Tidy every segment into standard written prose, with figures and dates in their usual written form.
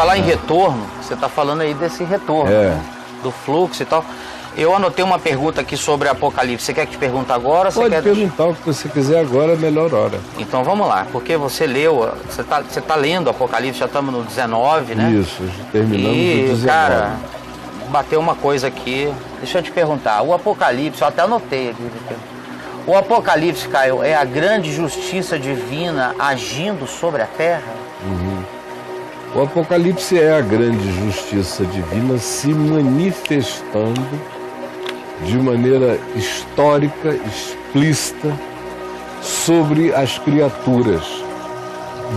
Falar em retorno, você está falando aí desse retorno, né? Do fluxo e tal. Eu anotei uma pergunta aqui sobre Apocalipse. Você quer que te pergunte agora? Pode perguntar o que você quiser agora, é a melhor hora. Então vamos lá, porque você leu, você tá lendo Apocalipse, já estamos no 19, né? Isso, terminamos o 19. Cara, bateu uma coisa aqui. Deixa eu te perguntar, o Apocalipse, eu até anotei aqui. O Apocalipse, Caio, é a grande justiça divina agindo sobre a terra? O Apocalipse é a grande justiça divina se manifestando de maneira histórica, explícita, sobre as criaturas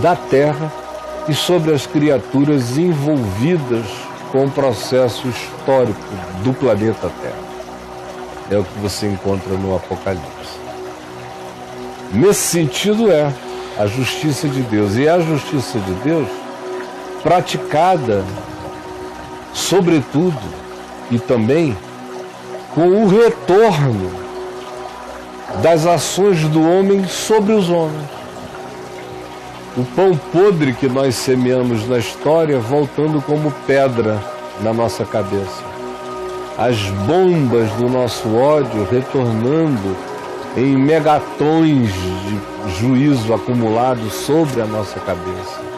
da Terra e sobre as criaturas envolvidas com o processo histórico do planeta Terra. É o que você encontra no Apocalipse. Nesse sentido é a justiça de Deus. E a justiça de Deus praticada, sobretudo, e também com o retorno das ações do homem sobre os homens. O pão podre que nós semeamos na história voltando como pedra na nossa cabeça. As bombas do nosso ódio retornando em megatons de juízo acumulado sobre a nossa cabeça.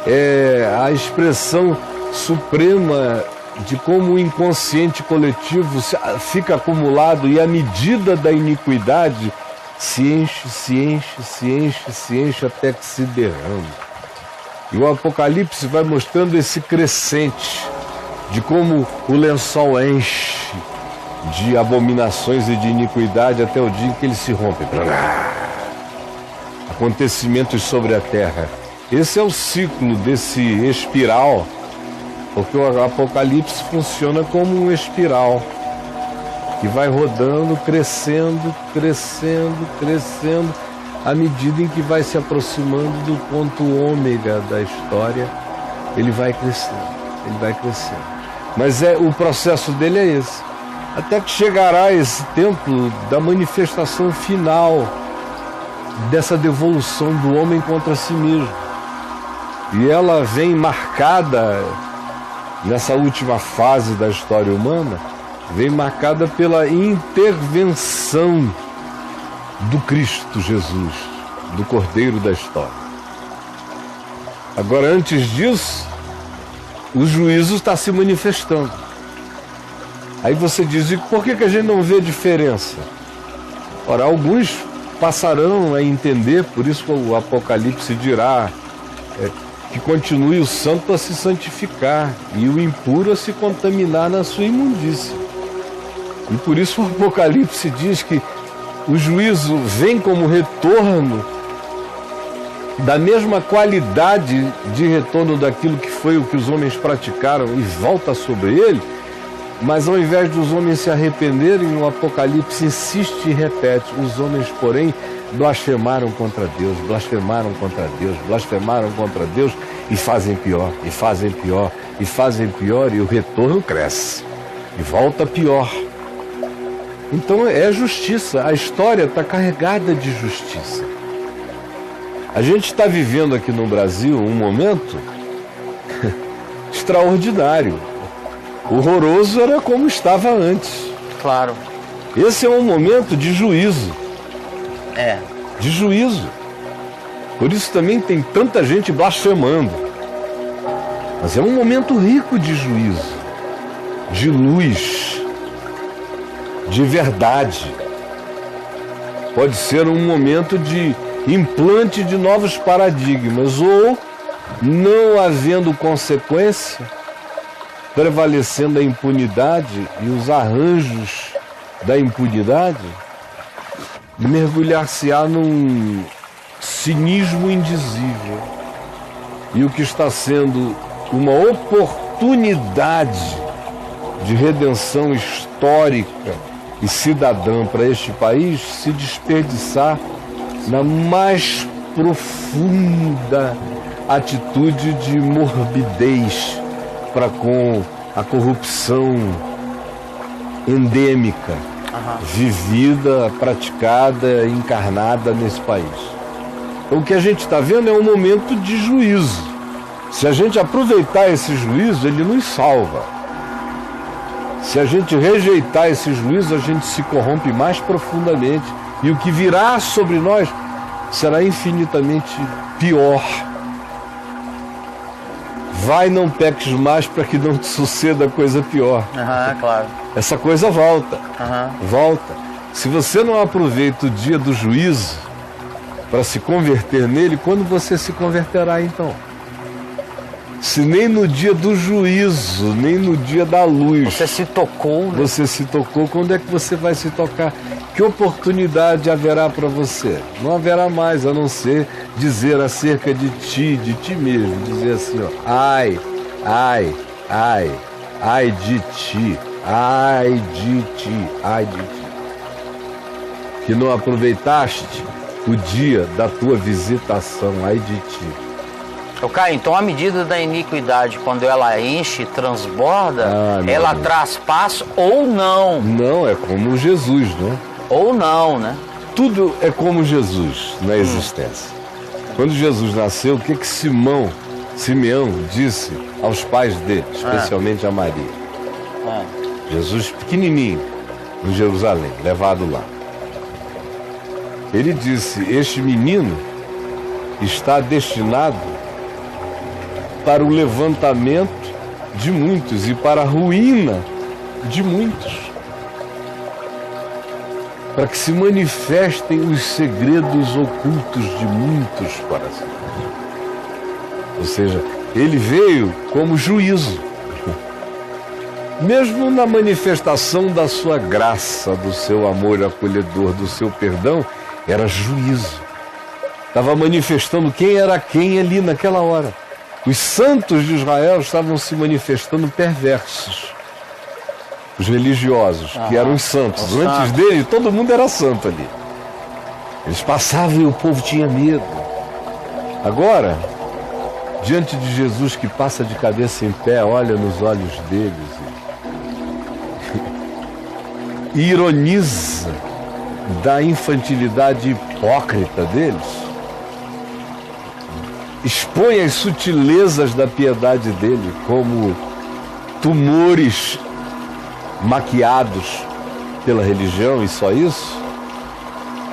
É a expressão suprema de como o inconsciente coletivo fica acumulado e a medida da iniquidade se enche, se enche, se enche, se enche até que se derrama. E o Apocalipse vai mostrando esse crescente de como o lençol enche de abominações e de iniquidade até o dia em que ele se rompe. Acontecimentos sobre a terra. Esse é o ciclo desse espiral, porque o Apocalipse funciona como um espiral que vai rodando, crescendo, crescendo, crescendo, à medida em que vai se aproximando do ponto ômega da história, ele vai crescendo, ele vai crescendo. Mas o processo dele é esse. Até que chegará esse tempo da manifestação final dessa devolução do homem contra si mesmo. E ela vem marcada, nessa última fase da história humana, vem marcada pela intervenção do Cristo Jesus, do Cordeiro da história. Agora, antes disso, o juízo está se manifestando. Aí você diz, e por que a gente não vê diferença? Ora, alguns passarão a entender, por isso que o Apocalipse dirá que continue o santo a se santificar e o impuro a se contaminar na sua imundícia. E por isso o Apocalipse diz que o juízo vem como retorno da mesma qualidade de retorno daquilo que foi o que os homens praticaram e volta sobre ele, mas ao invés dos homens se arrependerem, o Apocalipse insiste e repete, os homens, porém, blasfemaram contra Deus, blasfemaram contra Deus, blasfemaram contra Deus e fazem pior, e fazem pior, e fazem pior, e o retorno cresce e volta pior. Então é justiça, a história está carregada de justiça. A gente está vivendo aqui no Brasil um momento extraordinário. Horroroso era como estava antes. Claro. Esse é um momento de juízo. De juízo. Por isso também tem tanta gente blasfemando. Mas é um momento rico de juízo, de luz, de verdade. Pode ser um momento de implante de novos paradigmas, ou, não havendo consequência, prevalecendo a impunidade e os arranjos da impunidade, mergulhar-se-á num cinismo indizível. E o que está sendo uma oportunidade de redenção histórica e cidadã para este país se desperdiçar na mais profunda atitude de morbidez para com a corrupção endêmica, vivida, praticada, encarnada nesse país. Então, o que a gente está vendo é um momento de juízo. Se a gente aproveitar esse juízo, ele nos salva. Se a gente rejeitar esse juízo, a gente se corrompe mais profundamente. E o que virá sobre nós será infinitamente pior. Vai, não peques mais para que não te suceda coisa pior. Claro. Essa coisa volta. Volta. Se você não aproveita o dia do juízo para se converter nele, quando você se converterá então? Se nem no dia do juízo, nem no dia da luz você se tocou, né? Você se tocou, quando é que você vai se tocar? Que oportunidade haverá para você? Não haverá mais, a não ser dizer acerca de ti mesmo, dizer assim, ó, ai de ti, ai de ti, ai de ti. Que não aproveitaste o dia da tua visitação, ai de ti. Caio, então a medida da iniquidade, quando ela enche, transborda, ela traz paz ou não? Não, é como Jesus, né? Ou não, né? Tudo é como Jesus na existência. Quando Jesus nasceu, o que Simeão disse aos pais dele, especialmente a Maria? Jesus pequenininho, em Jerusalém, levado lá. Ele disse, este menino está destinado para o levantamento de muitos e para a ruína de muitos. Para que se manifestem os segredos ocultos de muitos corações. Ou seja, ele veio como juízo. Mesmo na manifestação da sua graça, do seu amor acolhedor, do seu perdão, era juízo. Estava manifestando quem era quem ali naquela hora. Os santos de Israel estavam se manifestando perversos. Os religiosos, que eram os santos. Antes dele, todo mundo era santo ali. Eles passavam e o povo tinha medo. Agora, diante de Jesus que passa de cabeça em pé, olha nos olhos deles e ironiza da infantilidade hipócrita deles, expõe as sutilezas da piedade dele como tumores maquiados pela religião e só isso.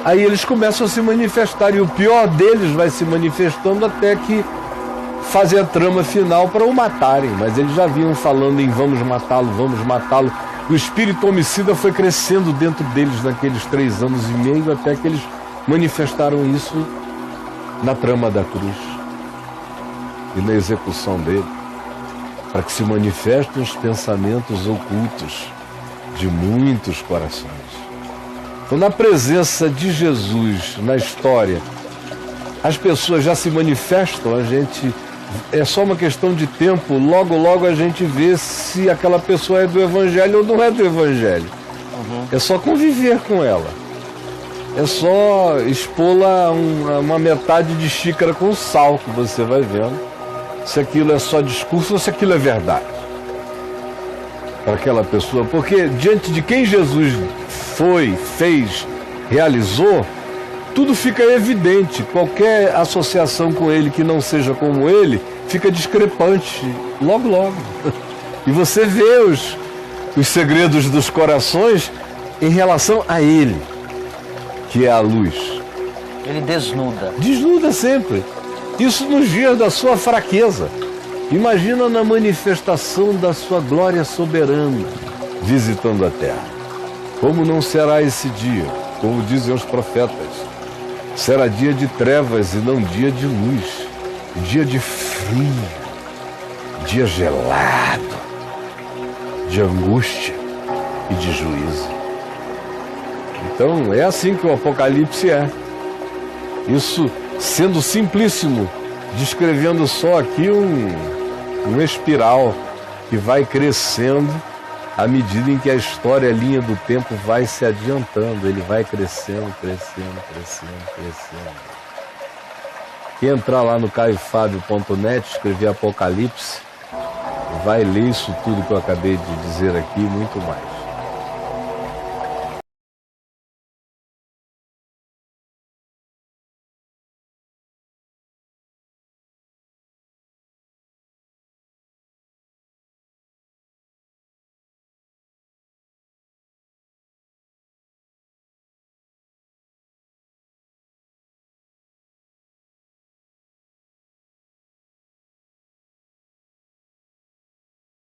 Aí eles começam a se manifestar e o pior deles vai se manifestando até que fazem a trama final para o matarem. Mas eles já vinham falando em vamos matá-lo, vamos matá-lo. O espírito homicida foi crescendo dentro deles naqueles 3 anos e meio até que eles manifestaram isso na trama da cruz e na execução dele, para que se manifestem os pensamentos ocultos de muitos corações. Então, na presença de Jesus na história, as pessoas já se manifestam, é só uma questão de tempo, logo a gente vê se aquela pessoa é do Evangelho ou não é do Evangelho. É só conviver com ela. É só expô-la uma metade de xícara com sal, que você vai vendo se aquilo é só discurso ou se aquilo é verdade para aquela pessoa. Porque diante de quem Jesus foi, fez, realizou, tudo fica evidente. Qualquer associação com ele que não seja como ele fica discrepante logo. E você vê os segredos dos corações em relação a ele, que é a luz. Ele desnuda. Desnuda sempre. Isso nos dias da sua fraqueza. Imagina na manifestação da sua glória soberana, visitando a terra. Como não será esse dia? Como dizem os profetas, será dia de trevas e não dia de luz. Dia de frio, dia gelado, de angústia e de juízo. Então é assim que o Apocalipse é. Isso sendo simplíssimo, descrevendo só aqui um espiral que vai crescendo à medida em que a história, a linha do tempo vai se adiantando. Ele vai crescendo. Quem entrar lá no caiofabio.net, escrever Apocalipse, vai ler isso tudo que eu acabei de dizer aqui e muito mais.